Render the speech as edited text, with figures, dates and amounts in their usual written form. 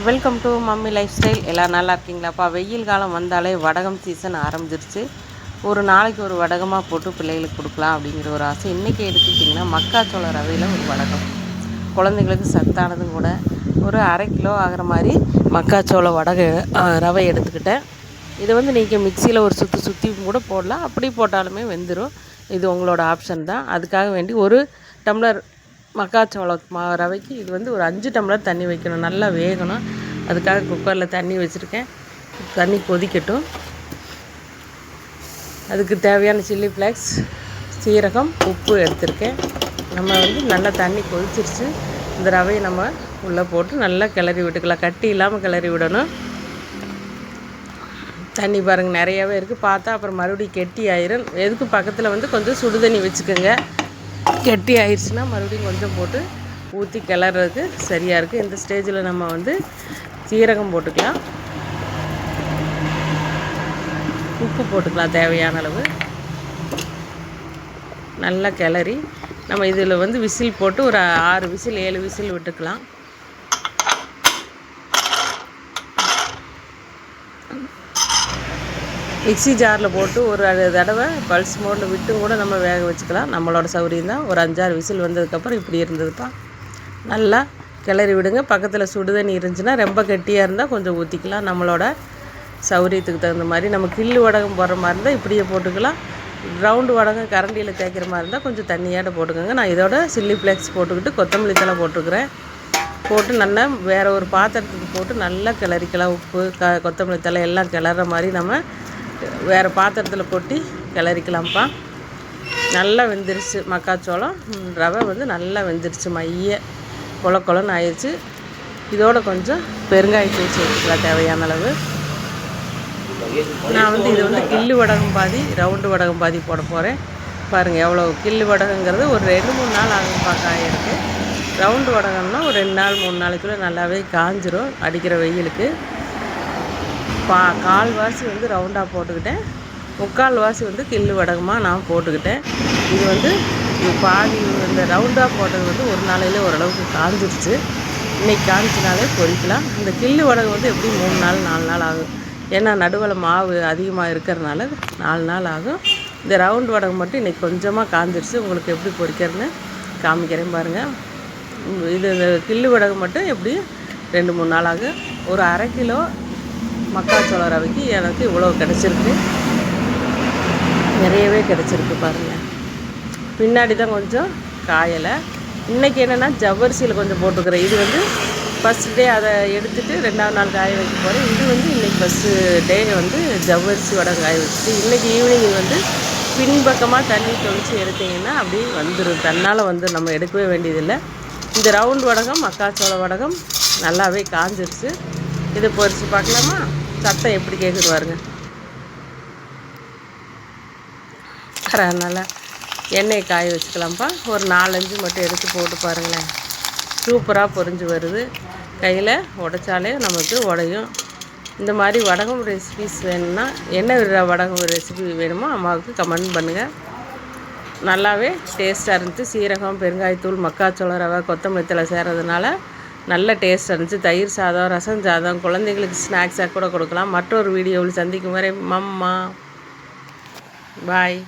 Welcome to mummy life style. எல்லாம் நல்லா இருக்கீங்களாப்பா? வெயில் காலம் வந்தாலே வடகம் சீசன் ஆரம்பிச்சிருச்சு. ஒரு நாளைக்கு ஒரு வடகமாக போட்டு பிள்ளைகளுக்கு கொடுக்கலாம் அப்படிங்கிற ஒரு ஆசை. இன்றைக்கி எடுத்துக்கிட்டிங்கன்னா மக்காச்சோள ரவையில் ஒரு வடகம், குழந்தைங்களுக்கு சத்தானதும் கூட. ஒரு 1/2 கிலோ ஆகிற மாதிரி மக்காச்சோள ரவை எடுத்துக்கிட்டேன். இதை வந்து நீங்கள் மிக்சியில் ஒரு சுற்றி கூட போடலாம், அப்படி போட்டாலுமே வெந்துடும். இது உங்களோட ஆப்ஷன் தான். அதுக்காக வேண்டி ஒரு டம்ளர் மக்காச்சோள ரவைக்கு இது வந்து ஒரு 5 டம்ளர் தண்ணி வைக்கணும், நல்லா வேகணும். அதுக்காக குக்கரில் தண்ணி வச்சுருக்கேன். தண்ணி கொதிக்கட்டும். அதுக்கு தேவையான சில்லி ஃப்ளேக்ஸ், சீரகம், உப்பு எடுத்திருக்கேன். நம்ம வந்து நல்லா தண்ணி கொதிச்சிருச்சு. இந்த ரவையை நம்ம உள்ளே போட்டு நல்லா கிளறி விட்டுக்கலாம். கட்டி இல்லாமல் கிளறி விடணும். தண்ணி பாருங்கள் நிறையாவே இருக்குது. பார்த்தா அப்புறம் மறுபடியும் கெட்டி ஆயிரும். எதுக்கு பக்கத்தில் வந்து கொஞ்சம் சுடு தண்ணி வச்சுக்கோங்க. கெட்டி ஆயிடுச்சுன்னா மறுபடியும் கொஞ்சம் போட்டு ஊற்றி கிளறதுக்கு சரியாக இருக்குது. இந்த ஸ்டேஜில் நம்ம வந்து சீரகம் போட்டுக்கலாம், உப்பு போட்டுக்கலாம் தேவையான அளவு. நல்லா கிளறி நம்ம இதில் வந்து விசில் போட்டு ஒரு 6 விசில் 7 விசில் விட்டுக்கலாம். மிக்ஸி ஜாரில் போட்டு ஒரு தடவை பல்ஸ் மோடில் விட்டும் கூட நம்ம வேக வச்சுக்கலாம். நம்மளோட சௌகரியம் தான். ஒரு 5-6 விசில் வந்ததுக்கப்புறம் இப்படி இருந்ததுப்பா. நல்லா கிளறி விடுங்க. பக்கத்தில் சுடுதண்ணி இருந்துச்சுன்னா ரொம்ப கெட்டியாக இருந்தால் கொஞ்சம் ஊற்றிக்கலாம். நம்மளோட சௌகரியத்துக்கு தகுந்த மாதிரி. நம்ம கில்லு வடகம் போடுற மாதிரி இருந்தால் இப்படியே போட்டுக்கலாம். ரவுண்டு வடகம் கரண்டியில் தேய்க்கிற மாதிரி இருந்தால் கொஞ்சம் தண்ணியாட்ட போட்டுக்கோங்க. நான் இதோட சில்லி ஃப்ளேக்ஸ் போட்டுக்கிட்டு கொத்தமல்லி தழை போட்டுக்கிறேன். போட்டு நல்லா வேறு ஒரு பாத்திரத்துக்கு போட்டு நல்லா கிளறிக்கலாம். உப்பு கொத்தமல்லி தழை எல்லாம் கிளற மாதிரி நம்ம வேறு பாத்திரத்தில் கொட்டி கிளறிக்கலாம்ப்பா. நல்லா வெந்துருச்சு. மக்காச்சோளம் ரவை வந்து நல்லா வெந்துருச்சு. மைய கொலன்னு ஆயிடுச்சு. இதோட கொஞ்சம் பெருங்காயத்தூள் சேர்த்துக்கலாம் தேவையான அளவு. நான் வந்து இது வந்து கில்லு வடகம் பாதி, ரவுண்டு வடகம் பாதி போட போகிறேன். பாருங்கள் எவ்வளோ. கில்லு வடகங்கிறது ஒரு 2-3 நாள் ஆகும்ப்பா காயருக்கு. ரவுண்டு வடகம்னா ஒரு 2 நாள் 3 நாளைக்குள்ளே நல்லாவே காஞ்சிரும் அடிக்கிற வெயிலுக்கு. கால்வாசி வந்து ரவுண்டாக போட்டுக்கிட்டேன், 3/4 வாசி வந்து கில்லு வடகமாக நான் போட்டுக்கிட்டேன். இது வந்து பாதி இந்த ரவுண்டாக போட்டது வந்து ஒரு நாளையிலே ஓரளவுக்கு காஞ்சிருச்சு. இன்றைக்கி காஞ்சினாலே பொரிக்கலாம். இந்த கில்லு வடகம் வந்து எப்படி 3 நாள் 4 நாள் ஆகும். ஏன்னா நடுவில் மாவு அதிகமாக இருக்கிறதுனால 4 நாள் ஆகும். இந்த ரவுண்டு வடகம் மட்டும் இன்றைக்கி கொஞ்சமாக காஞ்சிருச்சு. உங்களுக்கு எப்படி பொரிக்கிறதுன்னு காமிக்கிறேன் பாருங்கள். இது இந்த கில்லு வடகம் மட்டும் எப்படி 2-3 நாள் ஆகும். ஒரு 1/2 கிலோ மக்காச்சோள ரவைக்கு எனக்கு இவ்வளோ கிடச்சிருக்கு. நிறையவே கிடச்சிருக்கு பாருங்கள். பின்னாடி தான் கொஞ்சம் காயலை. இன்றைக்கி என்னென்னா ஜவ்வரிசியில் கொஞ்சம் போட்டுக்கிறேன். இது வந்து ஃபஸ்ட் டே அதை எடுத்துகிட்டு 2ஆவது நாள் காய வைக்க போகிறேன். இது வந்து இன்றைக்கி ஃபஸ்ட்டு டே வந்து ஜவ்வரிசி வடகம் காய வச்சுட்டு இன்றைக்கி ஈவினிங் வந்து பின்பக்கமாக தண்ணி தொளித்து எடுத்திங்கன்னா அப்படி வந்துடும். தன்னால் வந்து நம்ம எடுக்கவே வேண்டியதில்லை. இந்த ரவுண்ட் வடகம் மக்காச்சோள வடகம் நல்லாவே காஞ்சிருச்சு. இதை பொரித்து பார்க்கலாமா? சத்தம் எப்படி கேட்குது பாருங்க. அதனால் எண்ணெயை காய வச்சுக்கலாம்ப்பா. ஒரு 4-5 மட்டும் எடுத்து போட்டு பாருங்களேன். சூப்பராக பொரிஞ்சு வருது. கையில் உடைச்சாலே நமக்கு உடையும். இந்த மாதிரி வடகம் ரெசிபிஸ் வேணும்னா, என்ன வடகம் ரெசிபி வேணுமோ அம்மாவுக்கு கமெண்ட் பண்ணுங்கள். நல்லாவே டேஸ்ட்டாக இருந்துச்சு. சீரகம், பெருங்காயத்தூள், மக்காச்சோள ரவை, கொத்தமல்லி தழை சேர்றதுனால நல்ல டேஸ்ட் இருந்துச்சு. தயிர் சாதம், ரசம் சாதம், குழந்தைங்களுக்கு ஸ்நாக்ஸாக கூட கொடுக்கலாம். மற்றொரு வீடியோவில் சந்திக்கும் வரை மம்மா பாய்.